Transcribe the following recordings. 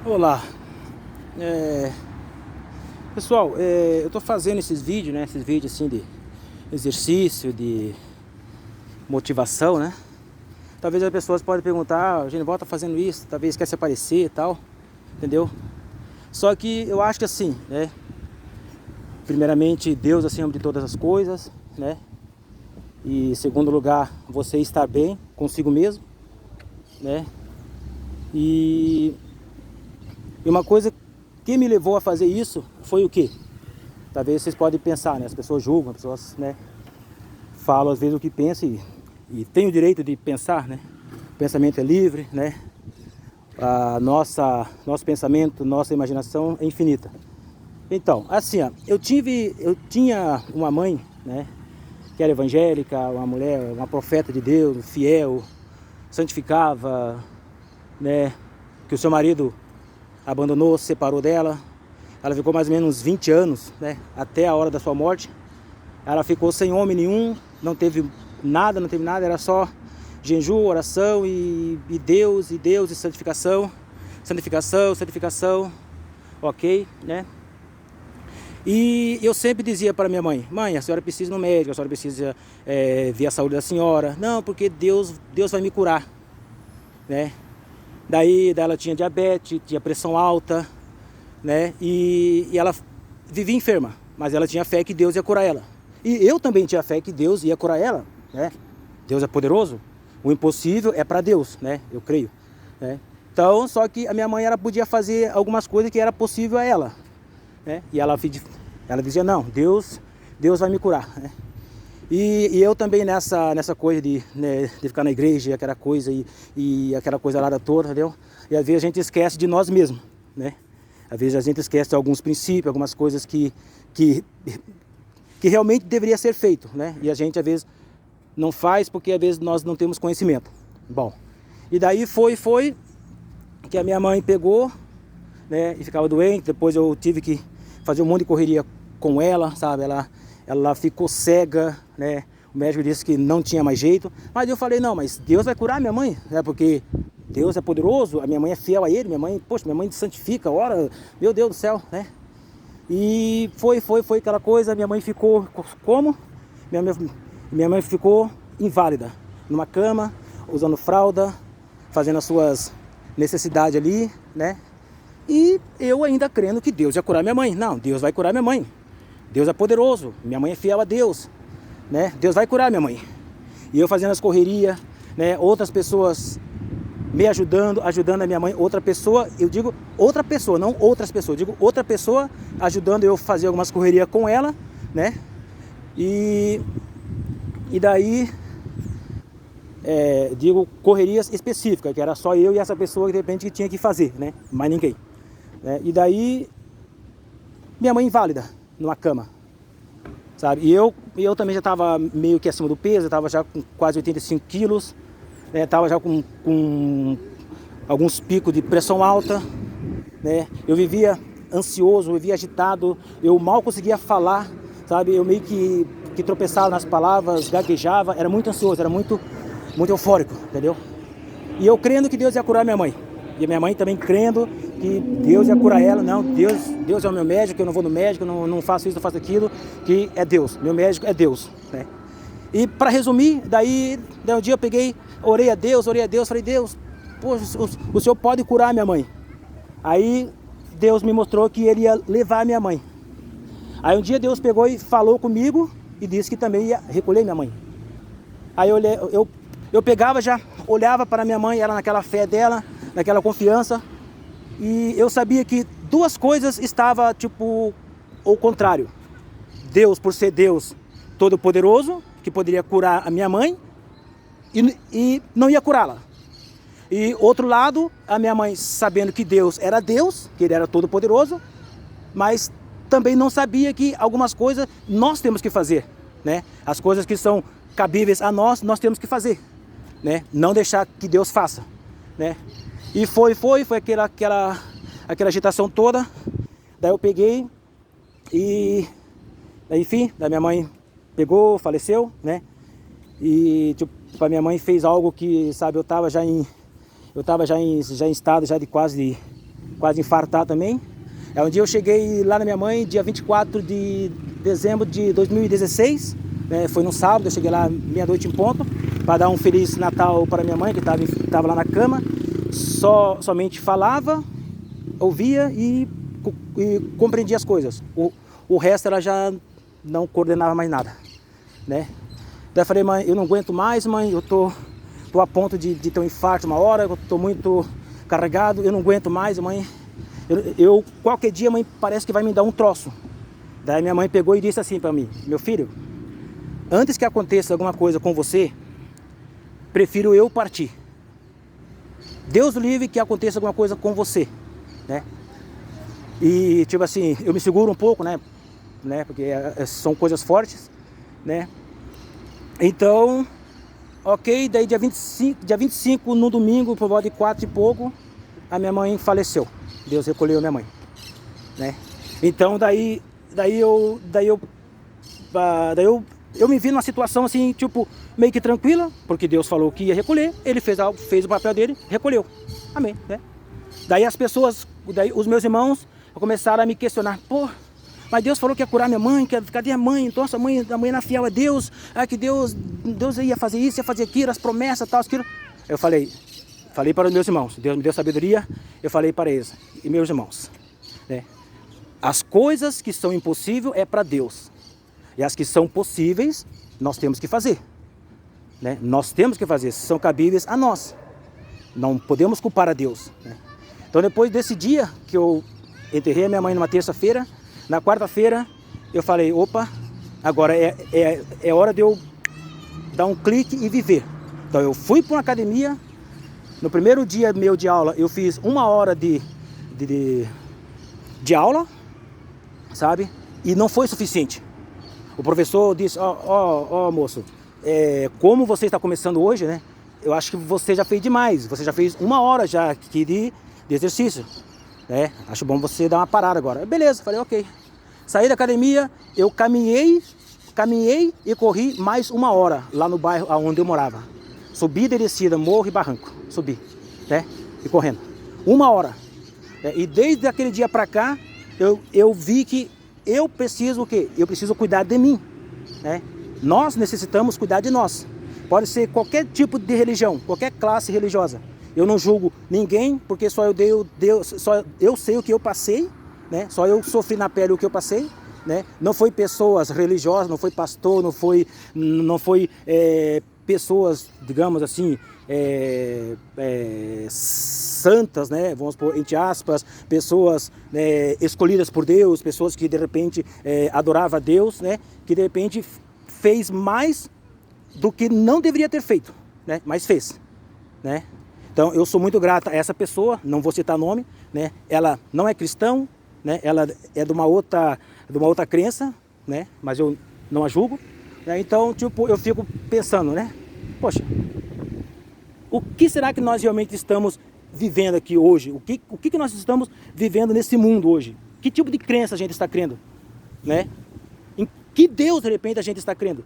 Olá, pessoal, eu tô fazendo esses vídeos, né? Esses vídeos assim de exercício, de motivação, né? Talvez as pessoas podem perguntar, o Genival tá fazendo isso, talvez quer se aparecer e tal, entendeu? Só que eu acho que assim, né? Primeiramente, Deus acima de todas as coisas, né? E em segundo lugar, você estar bem consigo mesmo, né? E uma coisa que me levou a fazer isso foi o quê? Talvez vocês podem pensar, né? As pessoas julgam, as pessoas, né, falam às vezes o que pensam e tem o direito de pensar, né? O pensamento é livre, né? Nosso pensamento, nossa imaginação é infinita. Então, assim, ó, eu tinha uma mãe, né, que era evangélica, uma mulher, uma profeta de Deus, fiel, santificava, né, que o seu marido abandonou, se separou dela. Ela ficou mais ou menos uns 20 anos, né, até a hora da sua morte. Ela ficou sem homem nenhum, não teve nada, era só jejum, oração e Deus, e santificação, santificação, ok, né? E eu sempre dizia para minha mãe, a senhora precisa ir no médico, a senhora precisa ver a saúde da senhora. Não, porque Deus vai me curar, né? Daí ela tinha diabetes, tinha pressão alta, né? E ela vivia enferma, mas ela tinha fé que Deus ia curar ela. E eu também tinha fé que Deus ia curar ela, né? Deus é poderoso, o impossível é para Deus, né? Eu creio, né? Então, só que a minha mãe, ela podia fazer algumas coisas que era possível a ela, né? E ela dizia, não, Deus vai me curar, né? E eu também nessa coisa né, de ficar na igreja, aquela coisa e aquela coisa lá da toda, entendeu? E às vezes a gente esquece de nós mesmos, né? Às vezes a gente esquece de alguns princípios, algumas coisas que realmente deveria ser feito, né? E a gente às vezes não faz porque às vezes nós não temos conhecimento. Bom, e daí foi que a minha mãe pegou, né, e ficava doente. Depois eu tive que fazer um monte de correria com ela, sabe? Ela ficou cega, né? O médico disse que não tinha mais jeito. Mas eu falei, não, mas Deus vai curar minha mãe, né? Porque Deus é poderoso, a minha mãe é fiel a Ele, minha mãe santifica, ora, meu Deus do céu, né? E foi aquela coisa, minha mãe ficou como? Minha mãe ficou inválida, numa cama, usando fralda, fazendo as suas necessidades ali, né? E eu ainda crendo que Deus ia curar minha mãe. Não, Deus vai curar minha mãe. Deus é poderoso, minha mãe é fiel a Deus, né? Deus vai curar minha mãe. E eu fazendo as correrias, né? Outras pessoas me ajudando a minha mãe. Outra pessoa, eu digo outra pessoa, não outras pessoas. Eu digo outra pessoa ajudando eu a fazer algumas correrias com ela, né? E daí, digo correrias específicas, que era só eu e essa pessoa que de repente tinha que fazer, né? Mais ninguém. E daí, minha mãe inválida, numa cama, sabe? E eu também já estava meio que acima do peso, estava já com quase 85 quilos, né? Estava já com alguns picos de pressão alta, né? Eu vivia ansioso, eu vivia agitado, eu mal conseguia falar, sabe? Eu meio que tropeçava nas palavras, gaguejava, era muito ansioso, era muito eufórico, entendeu? E eu crendo que Deus ia curar minha mãe. E a minha mãe também crendo que Deus ia curar ela. Não, Deus é o meu médico, eu não vou no médico, não faço isso, não faço aquilo, que é Deus, meu médico é Deus, né? E para resumir, daí um dia eu peguei, orei a Deus, falei, Deus, poxa, o Senhor pode curar minha mãe. Aí Deus me mostrou que Ele ia levar a minha mãe. Aí um dia Deus pegou e falou comigo e disse que também ia recolher minha mãe. Aí eu pegava, já olhava para minha mãe, ela naquela fé dela, naquela confiança, e eu sabia que duas coisas estavam tipo ao contrário. Deus, por ser Deus todo-poderoso, que poderia curar a minha mãe e não ia curá-la. E outro lado, a minha mãe sabendo que Deus, que Ele era todo-poderoso, mas também não sabia que algumas coisas nós temos que fazer, né? As coisas que são cabíveis a nós temos que fazer, né? Não deixar que Deus faça, né? E foi aquela agitação toda. Daí eu peguei e, enfim, da minha mãe pegou, faleceu, né? E tipo, a minha mãe fez algo que, sabe, eu tava já em estado já de quase quase infartar também. Um dia eu cheguei lá na minha mãe, dia 24 de dezembro de 2016, né? Foi no sábado, eu cheguei lá meia-noite em ponto, para dar um Feliz Natal para minha mãe, que estava lá na cama. Somente falava, ouvia e compreendia as coisas. O resto ela já não coordenava mais nada, né? Daí eu falei, mãe, eu não aguento mais, mãe, eu tô a ponto de ter um infarto uma hora, eu tô muito carregado, eu não aguento mais, mãe. Qualquer dia, mãe, parece que vai me dar um troço. Daí minha mãe pegou e disse assim para mim, meu filho, antes que aconteça alguma coisa com você, prefiro eu partir. Deus livre que aconteça alguma coisa com você, né? E tipo assim, eu me seguro um pouco, né? Porque são coisas fortes, né? Então, ok, daí dia 25 no domingo, por volta de 4 e pouco, a minha mãe faleceu. Deus recolheu a minha mãe, né? Então daí eu me vi numa situação assim, tipo, meio que tranquila, porque Deus falou que ia recolher, ele fez o papel dele, recolheu. Amém, né? Daí os meus irmãos começaram a me questionar, pô, mas Deus falou que ia curar minha mãe, cadê a mãe? Então a mãe era fiel a Deus, que Deus ia fazer isso, ia fazer aquilo, as promessas, tal, aquilo. Eu falei para os meus irmãos, Deus me deu sabedoria, eu falei para eles, e meus irmãos, né? As coisas que são impossíveis é para Deus, e as que são possíveis, nós temos que fazer, né? Nós temos que fazer, são cabíveis a nós, não podemos culpar a Deus, né? Então depois desse dia que eu enterrei a minha mãe numa terça-feira, na quarta-feira eu falei, opa, agora é hora de eu dar um clique e viver. Então eu fui para uma academia, no primeiro dia meu de aula eu fiz 1 hora de aula, sabe? E não foi suficiente. O professor disse, ó moço, como você está começando hoje, né? Eu acho que você já fez demais, você já fez 1 hora já aqui de exercício, né? Acho bom você dar uma parada agora. Beleza, falei, ok. Saí da academia, eu caminhei e corri mais 1 hora lá no bairro onde eu morava. Subida e descida, morro e barranco, subi, né? E correndo. 1 hora. E desde aquele dia pra cá, eu vi que eu preciso o quê? Eu preciso cuidar de mim, né? Nós necessitamos cuidar de nós. Pode ser qualquer tipo de religião, qualquer classe religiosa. Eu não julgo ninguém, porque só eu sei o que eu passei, né? Só eu sofri na pele o que eu passei, né? Não foi pessoas religiosas, não foi pastor, não foi pessoas, digamos assim, santas, né? Vamos pôr entre aspas, pessoas escolhidas por Deus, pessoas que de repente adoravam a Deus, né? Que de repente fez mais do que não deveria ter feito, né? Mas fez, né? Então eu sou muito grato a essa pessoa, não vou citar nome, né? Ela não é cristã, né? Ela é de uma outra crença, né? Mas eu não a julgo, né? Então tipo, eu fico pensando, né? Poxa, o que será que nós realmente estamos vivendo aqui hoje? O que nós estamos vivendo nesse mundo hoje? Que tipo de crença a gente está crendo, né? Em que Deus de repente a gente está crendo?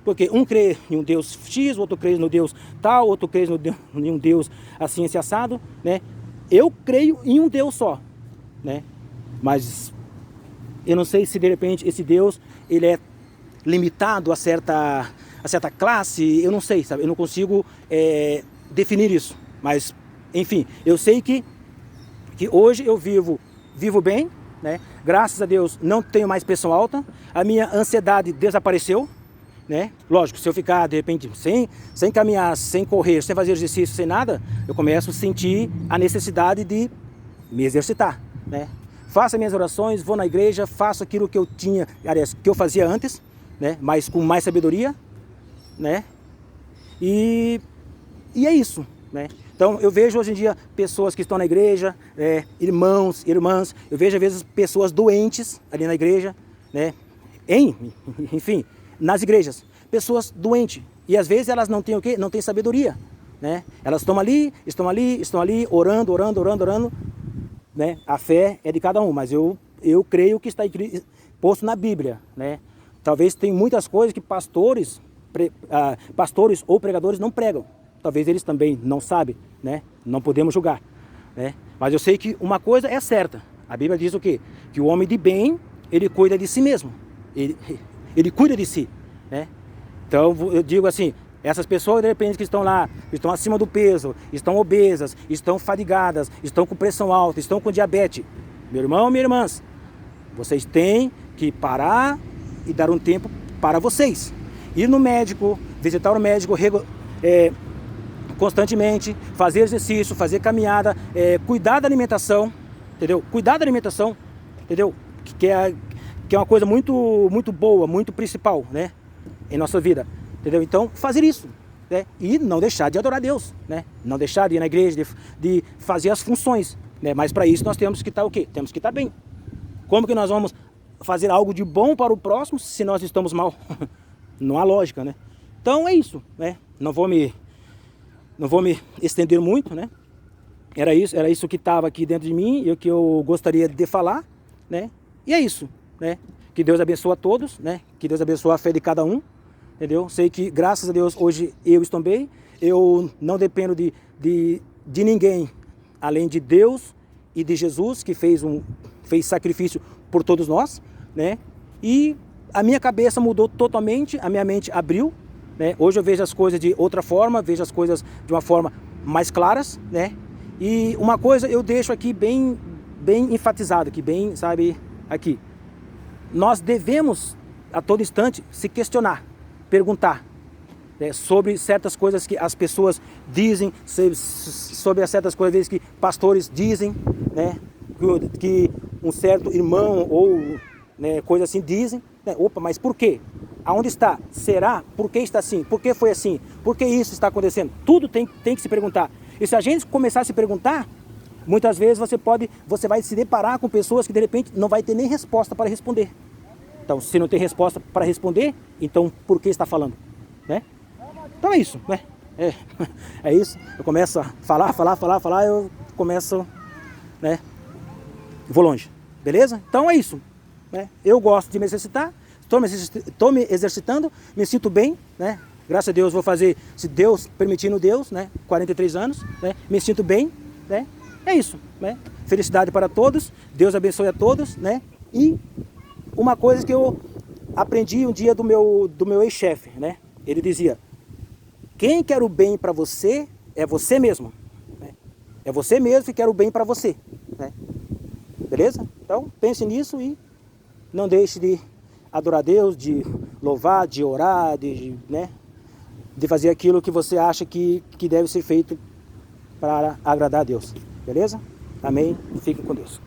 Porque um crê em um Deus X, outro crê no Deus tal, outro crê em um Deus assim, esse assado, né? Eu creio em um Deus só, né? Mas eu não sei se de repente esse Deus, ele é limitado a certa classe, eu não sei, sabe? Eu não consigo definir isso. Mas, enfim, eu sei que hoje eu vivo bem, né? Graças a Deus não tenho mais pressão alta, a minha ansiedade desapareceu, né? Lógico, se eu ficar de repente sem caminhar, sem correr, sem fazer exercício, sem nada, eu começo a sentir a necessidade de me exercitar, né? Faço minhas orações, vou na igreja, faço aquilo que eu fazia antes, né? Mas com mais sabedoria, né? E é isso, né? Então eu vejo hoje em dia pessoas que estão na igreja, irmãos, irmãs, eu vejo às vezes pessoas doentes ali na igreja, né? Enfim, nas igrejas, pessoas doentes, e às vezes elas não têm o quê? Não têm sabedoria, né? Elas estão ali, orando, né? A fé é de cada um, mas eu creio que está posto na Bíblia, né? Talvez tem muitas coisas que pastores ou pregadores não pregam. Talvez eles também não sabem, né? Não podemos julgar, né? Mas eu sei que uma coisa é certa. A Bíblia diz o quê? Que o homem de bem, ele cuida de si mesmo. Ele cuida de si, né? Então eu digo assim, essas pessoas de repente que estão lá, estão acima do peso, estão obesas, estão fadigadas, estão com pressão alta, estão com diabetes. Meu irmão, minhas irmãs, vocês têm que parar e dar um tempo para vocês. Ir no médico, visitar o médico constantemente, fazer exercício, fazer caminhada, cuidar da alimentação, entendeu? Cuidar da alimentação, entendeu? Que é uma coisa muito, muito boa, muito principal, né? Em nossa vida, entendeu? Então, fazer isso, né? E não deixar de adorar Deus, né? Não deixar de ir na igreja, de fazer as funções, né? Mas para isso nós temos que estar o quê? Temos que estar bem. Como que nós vamos fazer algo de bom para o próximo se nós estamos mal? Não há lógica, né? Então é isso, né? Não vou me estender muito, né? Era isso que estava aqui dentro de mim e o que eu gostaria de falar, né? E é isso, né? Que Deus abençoe a todos, né? Que Deus abençoe a fé de cada um, entendeu? Sei que graças a Deus hoje eu estou bem, eu não dependo de ninguém além de Deus e de Jesus, que fez sacrifício por todos nós, né? E a minha cabeça mudou totalmente, a minha mente abriu, né? Hoje eu vejo as coisas de outra forma, vejo as coisas de uma forma mais claras, né? E uma coisa eu deixo aqui bem enfatizado, aqui bem, sabe, aqui. Nós devemos a todo instante se questionar, perguntar, né, sobre certas coisas que as pessoas dizem, sobre certas coisas que pastores dizem, né? Que um certo irmão ou, né, coisa assim dizem, né? Opa, mas por quê? Aonde está? Será? Por que está assim? Por que foi assim? Por que isso está acontecendo? Tudo tem que se perguntar. E se a gente começar a se perguntar, muitas vezes você vai se deparar com pessoas que de repente não vai ter nem resposta para responder. Então, se não tem resposta para responder, então por que está falando? Né? Então é isso, né? É isso. Eu começo a falar, eu começo, né? Vou longe. Beleza? Então é isso, né? Eu gosto de me exercitar. Estou me exercitando, me sinto bem, né? Graças a Deus vou fazer, se Deus permitindo Deus, né? 43 anos, né? Me sinto bem, né? É isso, né? Felicidade para todos, Deus abençoe a todos, né? E uma coisa que eu aprendi um dia do meu ex-chefe, né? Ele dizia: quem quer o bem para você é você mesmo, né? É você mesmo que quer o bem para você, né? Beleza? Então pense nisso e não deixe de adorar Deus, de louvar, de orar, né, de fazer aquilo que você acha que deve ser feito para agradar a Deus. Beleza? Amém? Fiquem com Deus.